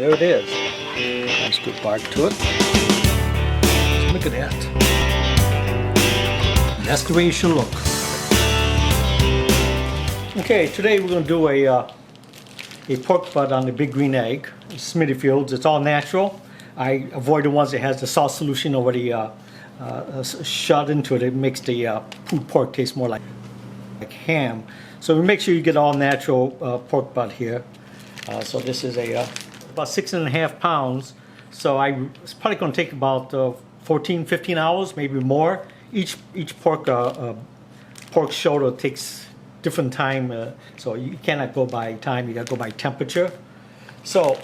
there it is. Nice good bark to it. Look at that. That's the way it should look. Okay, today we're going to do a pork butt on the big green egg. Smitty Fields. It's all natural. I avoid the ones that has the sauce solution already shot into it. It makes the pulled pork taste more like ham. So we make sure you get all natural pork butt here. So this is about 6.5 pounds. So it's probably going to take about 14-15 hours, maybe more. Each pork shoulder takes different time, so you cannot go by time, you got to go by temperature. So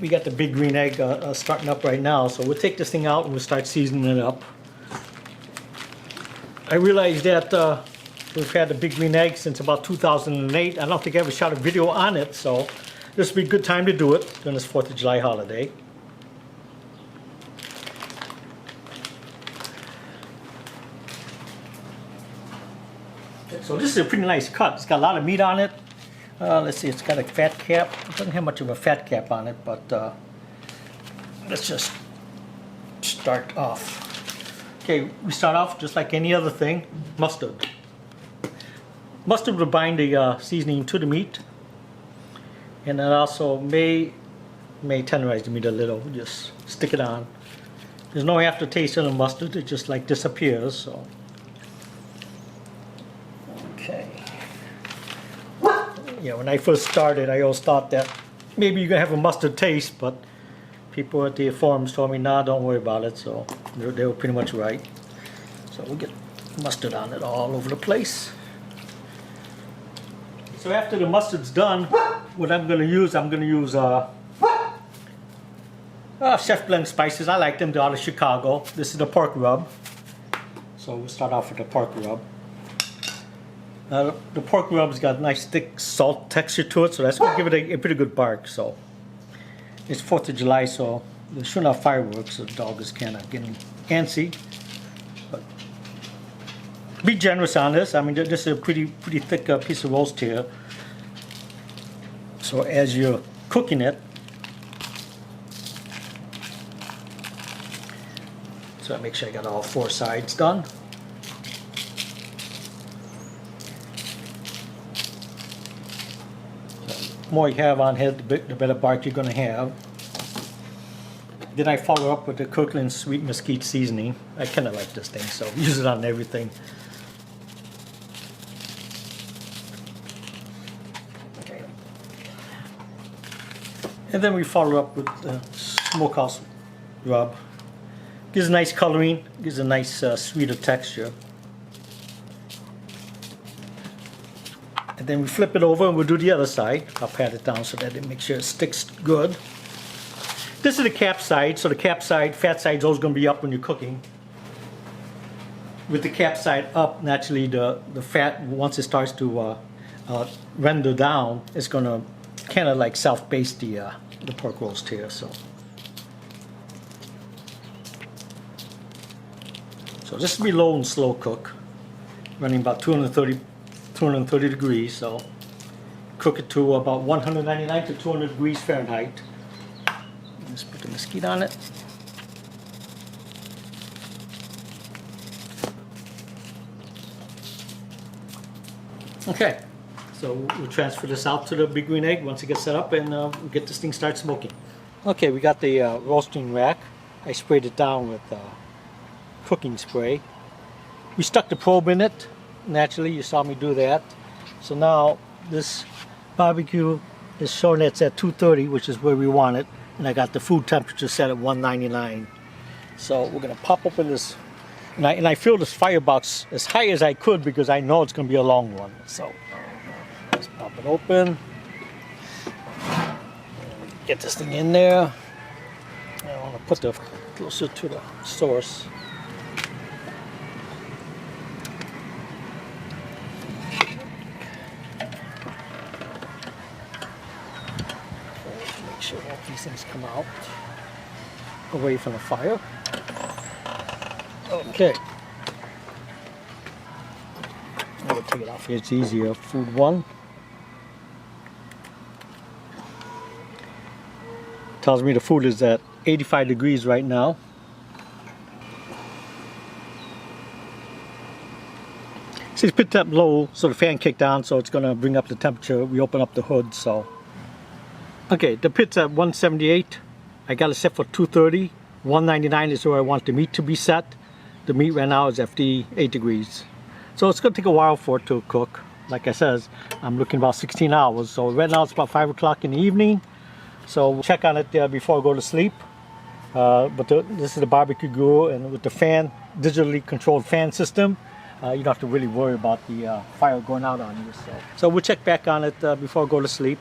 we got the big green egg starting up right now, so we'll take this thing out and we'll start seasoning it up. I realized that we've had the big green egg since about 2008. I don't think I ever shot a video on it, so this would be a good time to do it during this 4th of July holiday. So this is a pretty nice cut. It's got a lot of meat on it. Let's see, it's got a fat cap. It doesn't have much of a fat cap on it, but let's just start off. Okay, we start off just like any other thing, mustard. Mustard will bind the seasoning to the meat, and it also may tenderize the meat a little. Just stick it on. There's no aftertaste in the mustard. It just like disappears. So. Okay. Yeah, when I first started, I always thought that maybe you're gonna have a mustard taste, but people at the forums told me, nah, don't worry about it. So they were pretty much right. So we'll get mustard on it all over the place. So after the mustard's done, what I'm gonna use chef blend spices. I like them. They're out of Chicago. This is the pork rub. So we'll start off with the pork rub. The pork rub's got a nice thick salt texture to it, so that's going to give it a pretty good bark. So it's 4th of July, so they're shooting off fireworks, so the dog is kind of getting antsy. But be generous on this. I mean, this is a pretty thick piece of roast here. So as you're cooking it, so I make sure I got all 4 sides done. The more you have on here, the better bark you're going to have. Then I follow up with the Kirkland Sweet Mesquite seasoning. I kind of like this thing, so use it on everything. Okay. And then we follow up with the smokehouse rub. Gives a nice coloring, gives a nice sweeter texture. And then we flip it over and we'll do the other side. I'll pat it down so that it makes sure it sticks good. This is the cap side, so the cap side, fat side is always going to be up when you're cooking. With the cap side up, naturally the fat, once it starts to render down, it's going to kind of like self-baste the pork roast here. So this will be low and slow cook, running about 230 degrees, so cook it to about 199 to 200 degrees Fahrenheit. Let's put the mesquite on it. Okay, so we'll transfer this out to the big green egg once it gets set up, and we'll get this thing start smoking. Okay, we got the roasting rack. I sprayed it down with cooking spray. We stuck the probe in it. Naturally, you saw me do that. So now this barbecue is showing it's at 230, which is where we want it, and I got the food temperature set at 199. So we're gonna pop open this, and I fill this firebox as high as I could because I know it's gonna be a long one. So let's pop it open. Get this thing in there. I want to put it closer to the source. Make sure all these things come out away from the fire. Okay. I'll take it off here, it's easier. Food one. Tells me the food is at 85 degrees right now. See, it's picked up low, so the fan kicked on, so it's going to bring up the temperature. We open up the hood, so. Okay, the pit's at 178. I got it set for 230. 199 is where I want the meat to be set. The meat right now is at 58 degrees. So it's going to take a while for it to cook. Like I said, I'm looking about 16 hours. So right now it's about 5 o'clock in the evening. So we'll check on it before I go to sleep. This is the barbecue grill, and with the fan, digitally controlled fan system, you don't have to really worry about the fire going out on you. So we'll check back on it before I go to sleep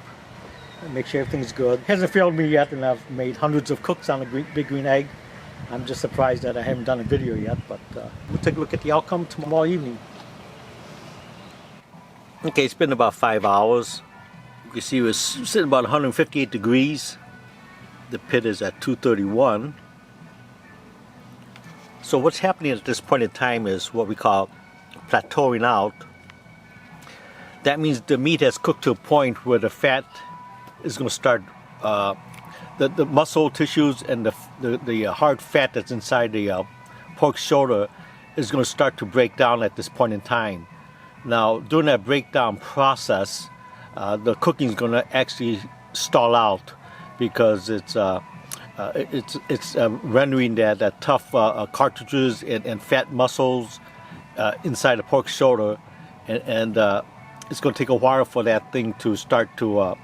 and make sure everything's good. It hasn't failed me yet, and I've made hundreds of cooks on a big green egg. I'm just surprised that I haven't done a video yet, but we'll take a look at the outcome tomorrow evening. Okay, it's been about 5 hours. You can see we're sitting about 158 degrees. The pit is at 231. So what's happening at this point in time is what we call plateauing out. That means the meat has cooked to a point where the fat is going to start, the muscle tissues and the hard fat that's inside the pork shoulder is going to start to break down at this point in time. Now, during that breakdown process, the cooking is going to actually stall out because it's rendering that tough cartridges and fat muscles inside the pork shoulder, and it's going to take a while for that thing to start to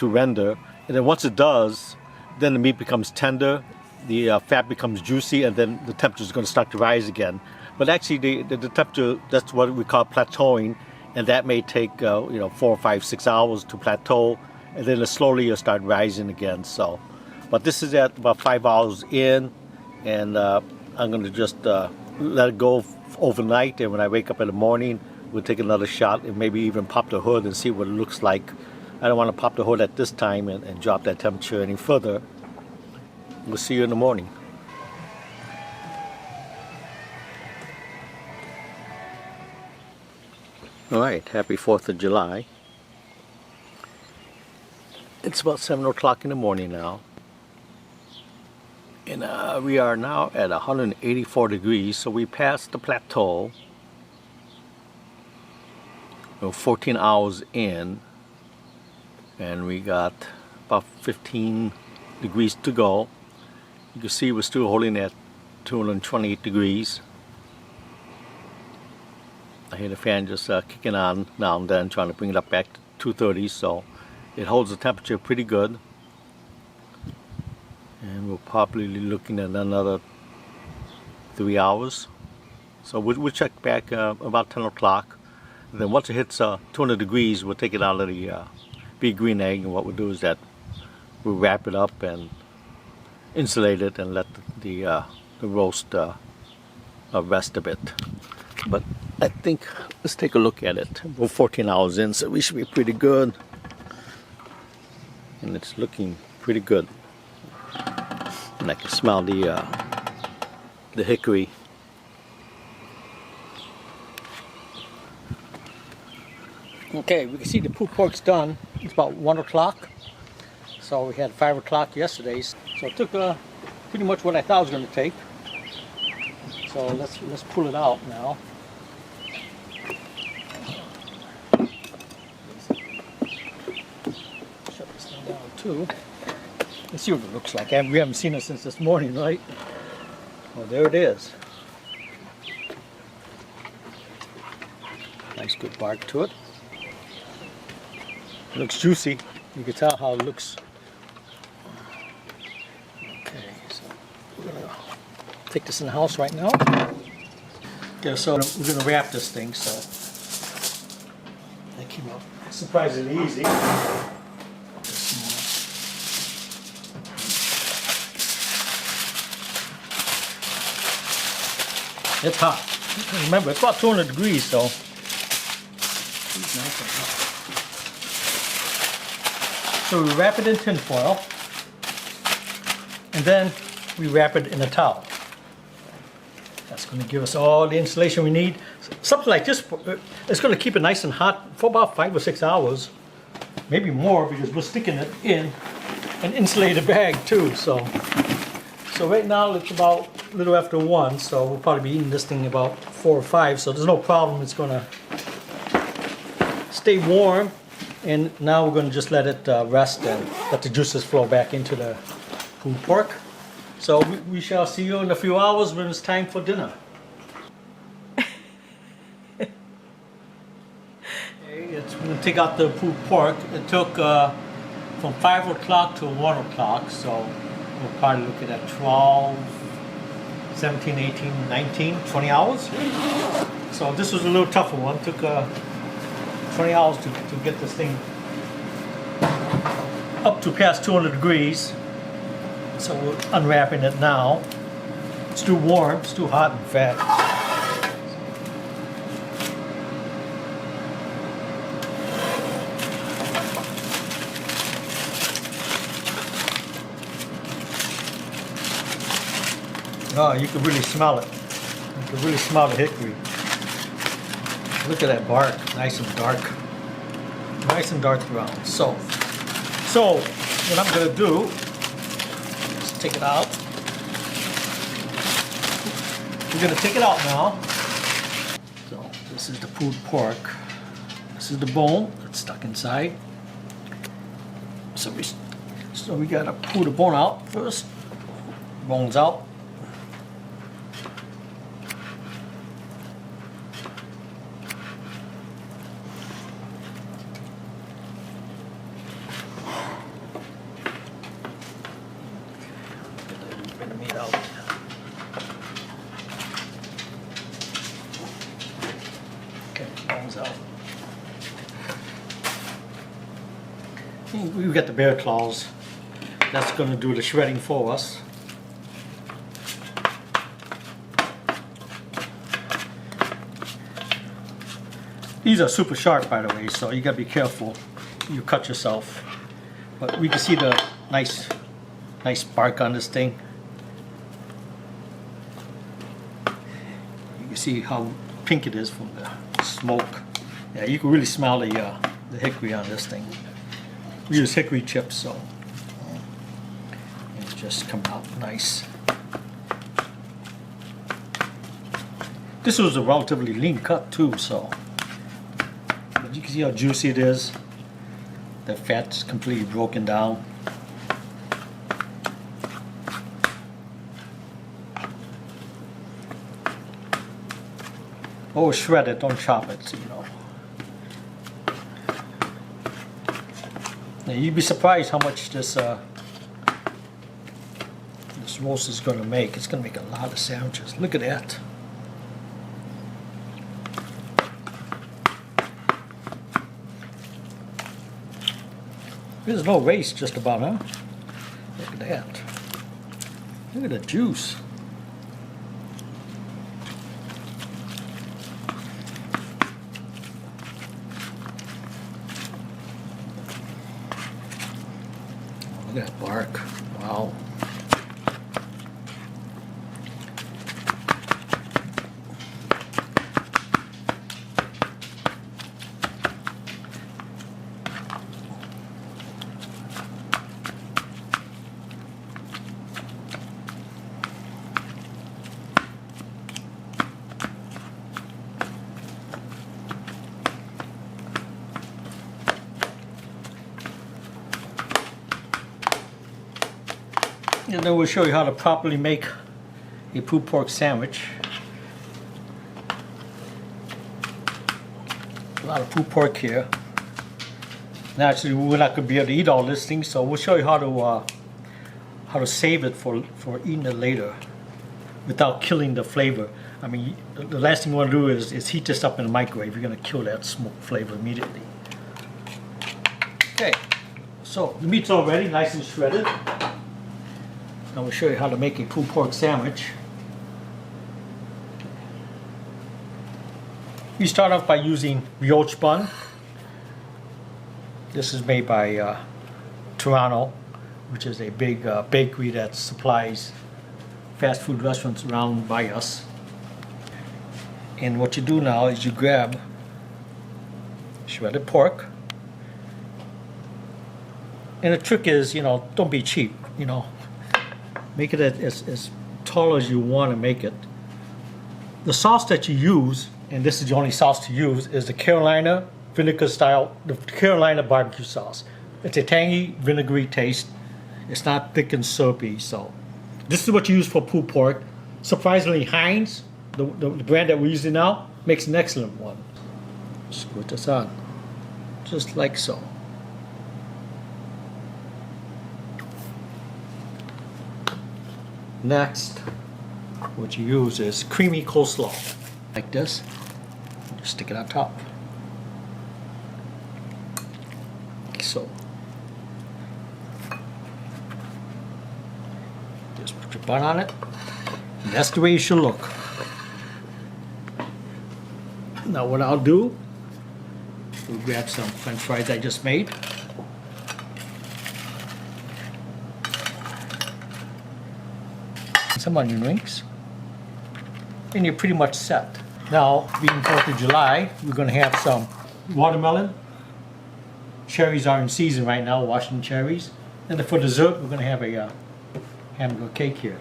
render. And then once it does, then the meat becomes tender, the fat becomes juicy, and then the temperature is going to start to rise again. But actually, the temperature, that's what we call plateauing, and that may take 4, 5, 6 hours to plateau, and then slowly you'll start rising again. So, but this is at about 5 hours in, and I'm going to just let it go overnight, and when I wake up in the morning, we'll take another shot and maybe even pop the hood and see what it looks like. I don't want to pop the hood at this time and drop that temperature any further. We'll see you in the morning. Alright, happy 4th of July. It's about 7 o'clock in the morning now. And we are now at 184 degrees, so we passed the plateau. We're 14 hours in, and we got about 15 degrees to go. You can see we're still holding at 228 degrees. I hear the fan just kicking on now and then, trying to bring it up back to 230, so it holds the temperature pretty good. And we're probably looking at another 3 hours. So we'll check back about 10 o'clock. Then once it hits 200 degrees, we'll take it out of the big green egg, and what we'll do is that we'll wrap it up and insulate it and let the roast rest a bit. But I think, let's take a look at it. We're 14 hours in, so we should be pretty good. And it's looking pretty good. And I can smell the hickory. Okay, we can see the pulled pork's done. It's about 1 o'clock. So we had 5 o'clock yesterday. So it took pretty much what I thought it was going to take. So let's pull it out now. Shut this thing down too. Let's see what it looks like. We haven't seen it since this morning, right? Oh, there it is. Nice good bark to it. It looks juicy. You can tell how it looks. Okay, so we're gonna take this in the house right now. Okay, so we're gonna wrap this thing. So that came out surprisingly easy. It's hot. Remember, it's about 200 degrees, so. So we wrap it in tin foil, and then we wrap it in a towel. That's going to give us all the insulation we need. Something like this, it's going to keep it nice and hot for about 5 or 6 hours, maybe more, because we're sticking it in an insulated bag too. So right now it's about a little after 1, so we'll probably be eating this thing about 4 or 5. So there's no problem. It's gonna stay warm. And now we're gonna just let it rest and let the juices flow back into the pulled pork. So we shall see you in a few hours when it's time for dinner. We're gonna take out the pulled pork. It took from 5 o'clock to 1 o'clock, so we'll probably look at 12, 17, 18, 19, 20 hours. So this was a little tougher one. It took 20 hours to get this thing up to past 200 degrees. So we're unwrapping it now. It's too warm, it's too hot and fat. Oh, you can really smell it. You can really smell the hickory. Look at that bark, nice and dark. Nice and dark brown. So what I'm gonna do is take it out. We're gonna take it out now. So this is the pulled pork. This is the bone that's stuck inside. So we gotta pull the bone out first. Bone's out. We've got the bear claws. That's going to do the shredding for us. These are super sharp, by the way, so you got to be careful. You cut yourself. But we can see the nice bark on this thing. You can see how pink it is from the smoke. Yeah, you can really smell the hickory on this thing. We use hickory chips, so it's just come out nice. This was a relatively lean cut too, so but you can see how juicy it is. The fat's completely broken down. Oh, shred it, don't chop it, you know. Now, you'd be surprised how much this roast is going to make. It's going to make a lot of sandwiches. Look at that. There's no waste just about, huh? Look at that. Look at the juice. Look at that bark. Wow. And then we'll show you how to properly make a pulled pork sandwich. A lot of pulled pork here. Naturally, we're not going to be able to eat all this thing, so we'll show you how to save it for eating it later without killing the flavor. I mean, the last thing you want to do is heat this up in the microwave. You're going to kill that smoke flavor immediately. Okay, so the meat's all ready, nice and shredded. Now we'll show you how to make a pulled pork sandwich. You start off by using brioche bun. This is made by Toronto, which is a big bakery that supplies fast food restaurants around by us. And what you do now is you grab shredded pork, And the trick is, you know, don't be cheap, you know. Make it as tall as you want to make it. The sauce that you use, and this is the only sauce to use, is the Carolina vinegar style, the Carolina barbecue sauce. It's a tangy, vinegary taste. It's not thick and syrupy, so. This is what you use for pulled pork. Surprisingly, Heinz, the brand that we're using now, makes an excellent one. Just put this on, just like so. Next, what you use is creamy coleslaw, like this. Just stick it on top, like so. Just put your bun on it, and that's the way it should look. Now what I'll do, we'll grab some French fries I just made. Some onion rings, and you're pretty much set. Now, being 4th of July, we're going to have some watermelon. Cherries are in season right now, Washington cherries. And for dessert, we're going to have a hamburger cake here.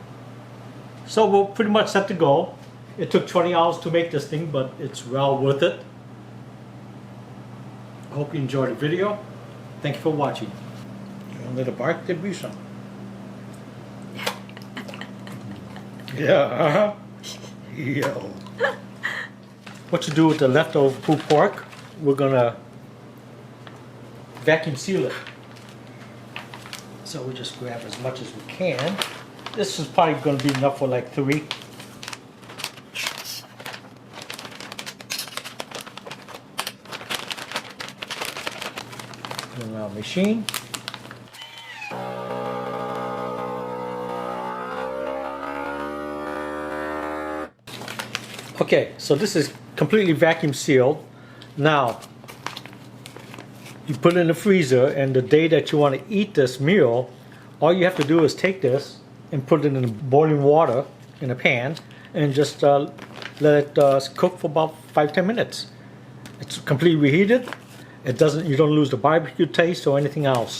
So we're pretty much set to go. It took 20 hours to make this thing, but it's well worth it. I hope you enjoyed the video. Thank you for watching. A little bark, did we some? Yeah, Yo. What to do with the leftover pulled pork? We're gonna vacuum seal it. So we just grab as much as we can. This is probably gonna be enough for like 3. Put it in our machine. Okay, so this is completely vacuum sealed. Now, you put it in the freezer, and the day that you want to eat this meal, all you have to do is take this and put it in boiling water in a pan and just let it cook for about 5-10 minutes. It's completely reheated. You don't lose the barbecue taste or anything else.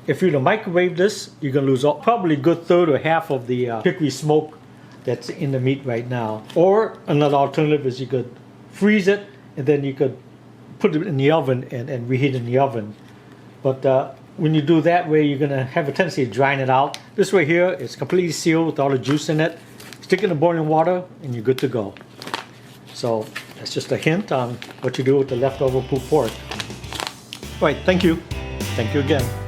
If you were to microwave this, you're gonna lose probably a good third or half of the hickory smoke that's in the meat right now. Or another alternative is you could freeze it, and then you could put it in the oven and reheat in the oven. But when you do that way, you're gonna have a tendency of drying it out. This way here, it's completely sealed with all the juice in it. Stick it in the boiling water, and you're good to go. So that's just a hint on what you do with the leftover pulled pork. All right, thank you. Thank you again.